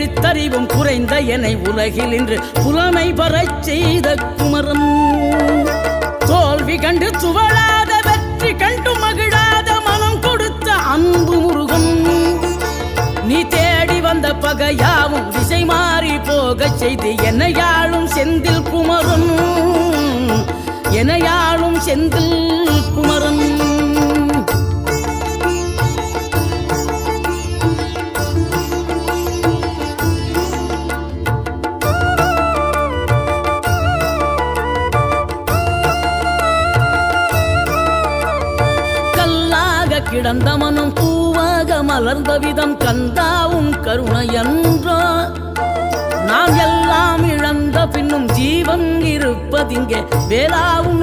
எழுத்தறிவும் குறைந்த என்னை உலகில் இன்று புலமை பெறச் செய்த குமரன். தோல்வி கண்டு துவளாத வெற்றி கண்டு மகிழாத மனம் கொடுத்த அன்பு முருகன். நீ தேடி வந்த பகையாவும் திசை மாறி போகச் செய்து என்னையாளும் செந்தில் குமரன், என்னையாளும் செந்தில் குமரன். கிடந்த மனம் பூவாக மலர்ந்த விதம் கந்தாவும் கருணை என்றோ. நாம் எல்லாம் இழந்த பின்னும் ஜீவன் இருப்பதிங்கே வேளாவும்